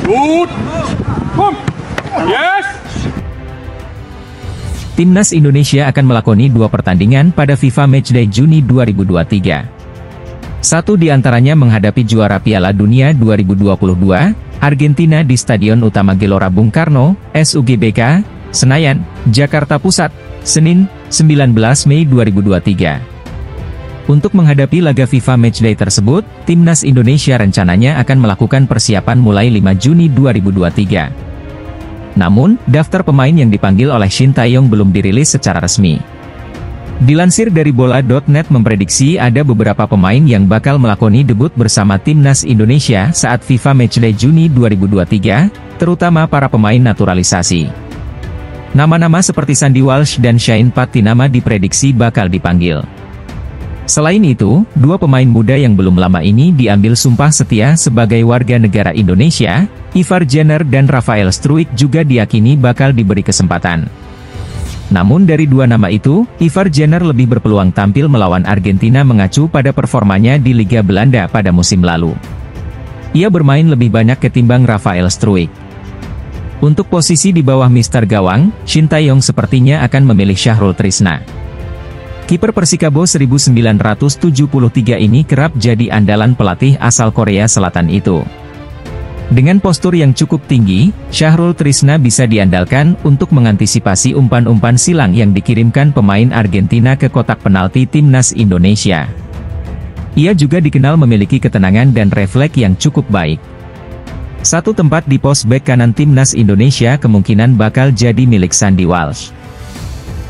Shoot. Boom. Yes. Timnas Indonesia akan melakoni 2 pertandingan pada FIFA Matchday Juni 2023. Satu di antaranya menghadapi juara Piala Dunia 2022, Argentina di Stadion Utama Gelora Bung Karno, SUGBK, Senayan, Jakarta Pusat, Senin, 19 Mei 2023. Untuk menghadapi laga FIFA Matchday tersebut, Timnas Indonesia rencananya akan melakukan persiapan mulai 5 Juni 2023. Namun, daftar pemain yang dipanggil oleh Shin Tae-yong belum dirilis secara resmi. Dilansir dari bola.net memprediksi ada beberapa pemain yang bakal melakoni debut bersama Timnas Indonesia saat FIFA Matchday Juni 2023, terutama para pemain naturalisasi. Nama-nama seperti Sandy Walsh dan Shain Patinama diprediksi bakal dipanggil. Selain itu, 2 pemain muda yang belum lama ini diambil sumpah setia sebagai warga negara Indonesia, Ivar Jenner dan Rafael Struijk juga diyakini bakal diberi kesempatan. Namun dari 2 nama itu, Ivar Jenner lebih berpeluang tampil melawan Argentina mengacu pada performanya di Liga Belanda pada musim lalu. Ia bermain lebih banyak ketimbang Rafael Struijk. Untuk posisi di bawah Mister Gawang, Shin Tae-yong sepertinya akan memilih Syahrul Trisna. Kiper Persikabo 1973 ini kerap jadi andalan pelatih asal Korea Selatan itu. Dengan postur yang cukup tinggi, Syahrul Trisna bisa diandalkan untuk mengantisipasi umpan-umpan silang yang dikirimkan pemain Argentina ke kotak penalti Timnas Indonesia. Ia juga dikenal memiliki ketenangan dan refleks yang cukup baik. Satu tempat di pos bek kanan Timnas Indonesia kemungkinan bakal jadi milik Sandy Walsh.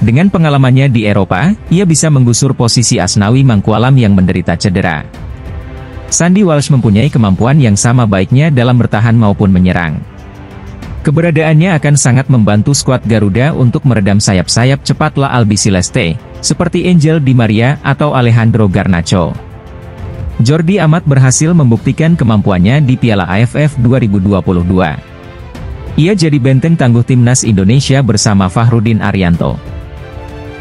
Dengan pengalamannya di Eropa, ia bisa menggusur posisi Asnawi Mangkualam yang menderita cedera. Sandy Walsh mempunyai kemampuan yang sama baiknya dalam bertahan maupun menyerang. Keberadaannya akan sangat membantu skuad Garuda untuk meredam sayap-sayap cepat La Albiceleste, seperti Angel Di Maria atau Alejandro Garnacho. Jordi Amat berhasil membuktikan kemampuannya di Piala AFF 2022. Ia jadi benteng tangguh Timnas Indonesia bersama Fahrudin Arianto.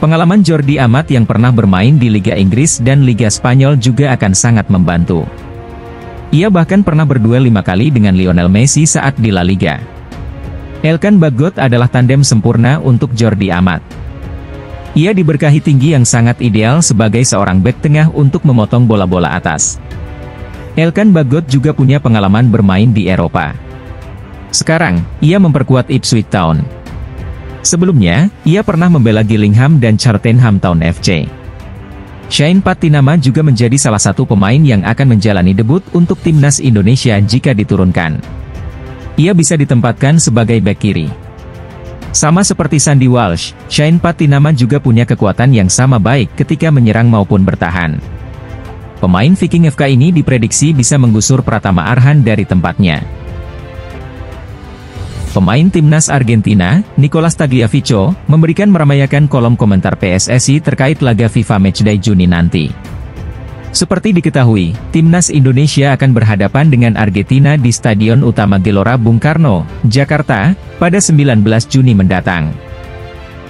Pengalaman Jordi Amat yang pernah bermain di Liga Inggris dan Liga Spanyol juga akan sangat membantu. Ia bahkan pernah berduel 5 kali dengan Lionel Messi saat di La Liga. Elkan Bagot adalah tandem sempurna untuk Jordi Amat. Ia diberkahi tinggi yang sangat ideal sebagai seorang bek tengah untuk memotong bola-bola atas. Elkan Bagot juga punya pengalaman bermain di Eropa. Sekarang, ia memperkuat Ipswich Town. Sebelumnya, ia pernah membela Gillingham dan Cheltenham Town FC. Shain Patinama juga menjadi salah satu pemain yang akan menjalani debut untuk Timnas Indonesia jika diturunkan. Ia bisa ditempatkan sebagai bek kiri. Sama seperti Sandy Walsh, Shain Patinama juga punya kekuatan yang sama baik ketika menyerang maupun bertahan. Pemain Viking FK ini diprediksi bisa menggusur Pratama Arhan dari tempatnya. Pemain Timnas Argentina, Nicolas Tagliafico, memberikan meramaikan kolom komentar PSSI terkait laga FIFA Matchday Juni nanti. Seperti diketahui, Timnas Indonesia akan berhadapan dengan Argentina di Stadion Utama Gelora Bung Karno, Jakarta, pada 19 Juni mendatang.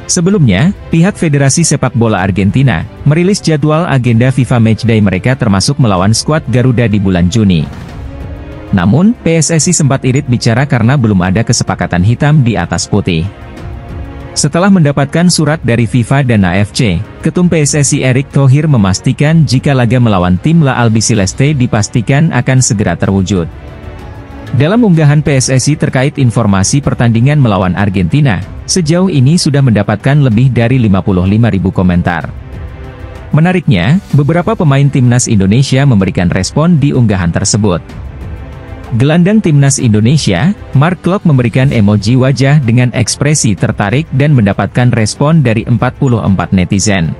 Sebelumnya, pihak Federasi Sepak Bola Argentina, merilis jadwal agenda FIFA Matchday mereka termasuk melawan skuad Garuda di bulan Juni. Namun, PSSI sempat irit bicara karena belum ada kesepakatan hitam di atas putih. Setelah mendapatkan surat dari FIFA dan AFC, Ketum PSSI Erick Thohir memastikan jika laga melawan tim La Albiceleste dipastikan akan segera terwujud. Dalam unggahan PSSI terkait informasi pertandingan melawan Argentina, sejauh ini sudah mendapatkan lebih dari 55.000 komentar. Menariknya, beberapa pemain Timnas Indonesia memberikan respon di unggahan tersebut. Gelandang Timnas Indonesia, Mark Klok memberikan emoji wajah dengan ekspresi tertarik dan mendapatkan respon dari 44 netizen.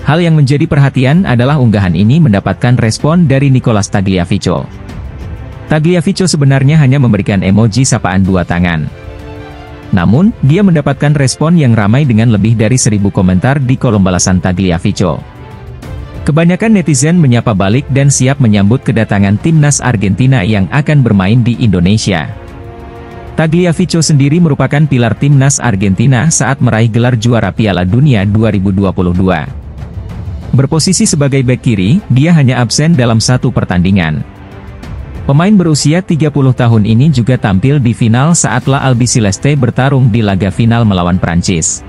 Hal yang menjadi perhatian adalah unggahan ini mendapatkan respon dari Nicolas Tagliafico. Tagliafico sebenarnya hanya memberikan emoji sapaan 2 tangan. Namun, dia mendapatkan respon yang ramai dengan lebih dari 1.000 komentar di kolom balasan Tagliafico. Kebanyakan netizen menyapa balik dan siap menyambut kedatangan Timnas Argentina yang akan bermain di Indonesia. Tagliafico sendiri merupakan pilar Timnas Argentina saat meraih gelar juara Piala Dunia 2022. Berposisi sebagai bek kiri, dia hanya absen dalam 1 pertandingan. Pemain berusia 30 tahun ini juga tampil di final saat La Albiceleste bertarung di laga final melawan Prancis.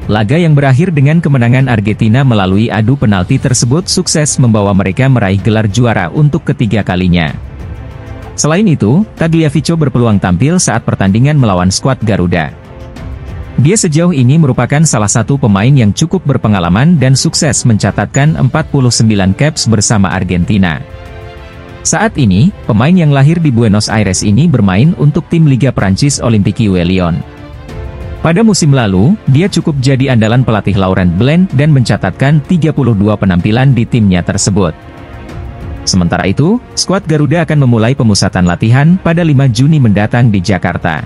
Laga yang berakhir dengan kemenangan Argentina melalui adu penalti tersebut sukses membawa mereka meraih gelar juara untuk ketiga kalinya. Selain itu, Tagliafico berpeluang tampil saat pertandingan melawan skuad Garuda. Dia sejauh ini merupakan salah satu pemain yang cukup berpengalaman dan sukses mencatatkan 49 caps bersama Argentina. Saat ini, pemain yang lahir di Buenos Aires ini bermain untuk tim Liga Prancis Olympique Lyon. Pada musim lalu, dia cukup jadi andalan pelatih Laurent Blanc dan mencatatkan 32 penampilan di timnya tersebut. Sementara itu, skuad Garuda akan memulai pemusatan latihan pada 5 Juni mendatang di Jakarta.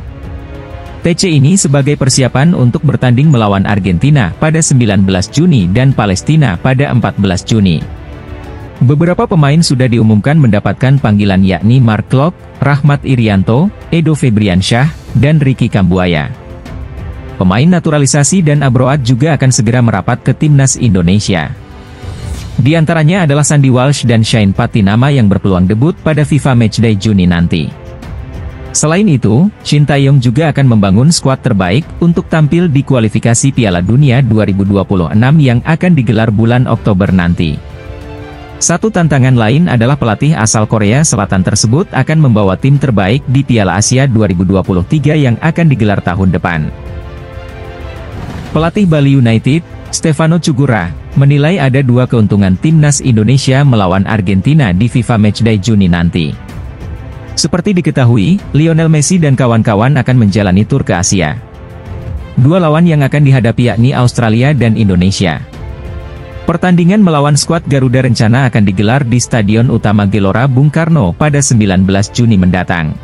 TC ini sebagai persiapan untuk bertanding melawan Argentina pada 19 Juni dan Palestina pada 14 Juni. Beberapa pemain sudah diumumkan mendapatkan panggilan yakni Mark Klok, Rahmat Irianto, Edo Febriansyah, dan Ricky Kambuaya. Pemain naturalisasi dan abroad juga akan segera merapat ke timnas Indonesia. Di antaranya adalah Sandy Walsh dan Shane Patinama yang berpeluang debut pada FIFA Matchday Juni nanti. Selain itu, Shin Tae-yong juga akan membangun skuad terbaik untuk tampil di kualifikasi Piala Dunia 2026 yang akan digelar bulan Oktober nanti. Satu tantangan lain adalah pelatih asal Korea Selatan tersebut akan membawa tim terbaik di Piala Asia 2023 yang akan digelar tahun depan. Pelatih Bali United, Stefano Cugura, menilai ada dua keuntungan timnas Indonesia melawan Argentina di FIFA Matchday Juni nanti. Seperti diketahui, Lionel Messi dan kawan-kawan akan menjalani tur ke Asia. Dua lawan yang akan dihadapi yakni Australia dan Indonesia. Pertandingan melawan skuad Garuda rencana akan digelar di Stadion Utama Gelora Bung Karno pada 19 Juni mendatang.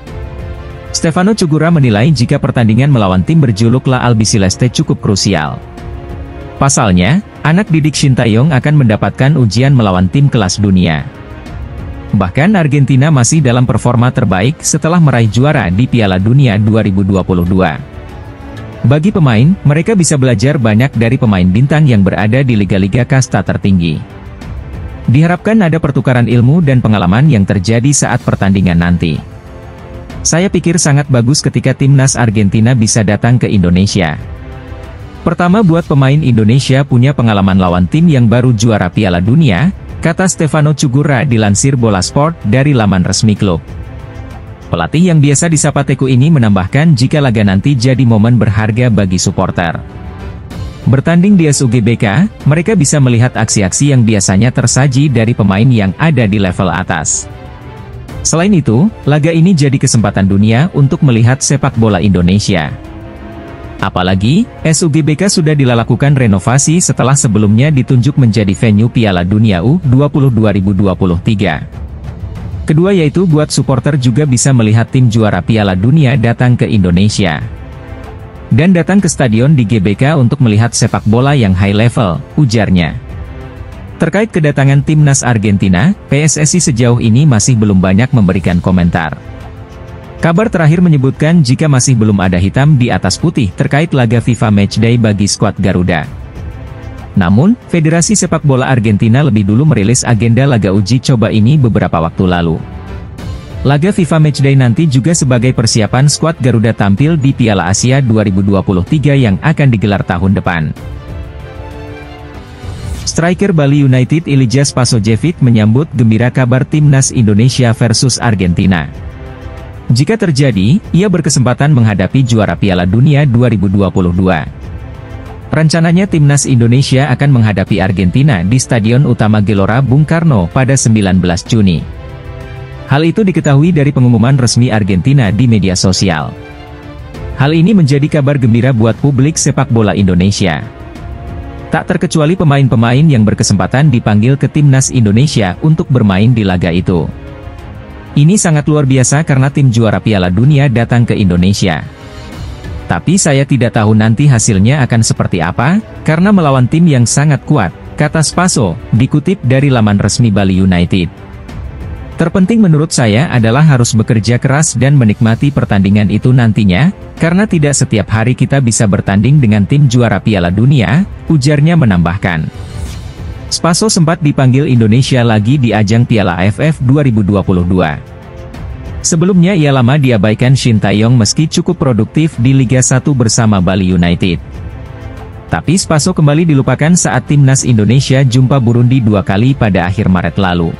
Stefano Cugura menilai jika pertandingan melawan tim berjuluk La Albiceleste cukup krusial. Pasalnya, anak didik Shin Tae-yong akan mendapatkan ujian melawan tim kelas dunia. Bahkan Argentina masih dalam performa terbaik setelah meraih juara di Piala Dunia 2022. Bagi pemain, mereka bisa belajar banyak dari pemain bintang yang berada di liga-liga kasta tertinggi. Diharapkan ada pertukaran ilmu dan pengalaman yang terjadi saat pertandingan nanti. Saya pikir sangat bagus ketika timnas Argentina bisa datang ke Indonesia. Pertama, buat pemain Indonesia punya pengalaman lawan tim yang baru juara Piala Dunia, kata Stefano Cugura dilansir Bola Sport dari laman resmi klub. Pelatih yang biasa disapa Teku ini menambahkan jika laga nanti jadi momen berharga bagi supporter. Bertanding di SUGBK, mereka bisa melihat aksi-aksi yang biasanya tersaji dari pemain yang ada di level atas. Selain itu, laga ini jadi kesempatan dunia untuk melihat sepak bola Indonesia. Apalagi, SUGBK sudah dilakukan renovasi setelah sebelumnya ditunjuk menjadi venue Piala Dunia U20 2023. Kedua yaitu buat supporter juga bisa melihat tim juara Piala Dunia datang ke Indonesia. Dan datang ke stadion di GBK untuk melihat sepak bola yang high level, ujarnya. Terkait kedatangan timnas Argentina, PSSI sejauh ini masih belum banyak memberikan komentar. Kabar terakhir menyebutkan jika masih belum ada hitam di atas putih terkait laga FIFA Matchday bagi skuad Garuda. Namun, Federasi Sepak Bola Argentina lebih dulu merilis agenda laga uji coba ini beberapa waktu lalu. Laga FIFA Matchday nanti juga sebagai persiapan skuad Garuda tampil di Piala Asia 2023 yang akan digelar tahun depan. Striker Bali United Ilija Spasojevic menyambut gembira kabar timnas Indonesia versus Argentina. Jika terjadi, ia berkesempatan menghadapi juara Piala Dunia 2022. Rencananya timnas Indonesia akan menghadapi Argentina di Stadion Utama Gelora Bung Karno pada 19 Juni. Hal itu diketahui dari pengumuman resmi Argentina di media sosial. Hal ini menjadi kabar gembira buat publik sepak bola Indonesia. Tak terkecuali pemain-pemain yang berkesempatan dipanggil ke timnas Indonesia untuk bermain di laga itu. Ini sangat luar biasa karena tim juara Piala Dunia datang ke Indonesia. Tapi saya tidak tahu nanti hasilnya akan seperti apa, karena melawan tim yang sangat kuat, kata Spaso, dikutip dari laman resmi Bali United. Terpenting menurut saya adalah harus bekerja keras dan menikmati pertandingan itu nantinya, karena tidak setiap hari kita bisa bertanding dengan tim juara Piala Dunia, ujarnya menambahkan. Spaso sempat dipanggil Indonesia lagi di ajang Piala AFF 2022. Sebelumnya ia lama diabaikan Shin Tae-yong meski cukup produktif di Liga 1 bersama Bali United. Tapi Spaso kembali dilupakan saat timnas Indonesia jumpa Burundi 2 kali pada akhir Maret lalu.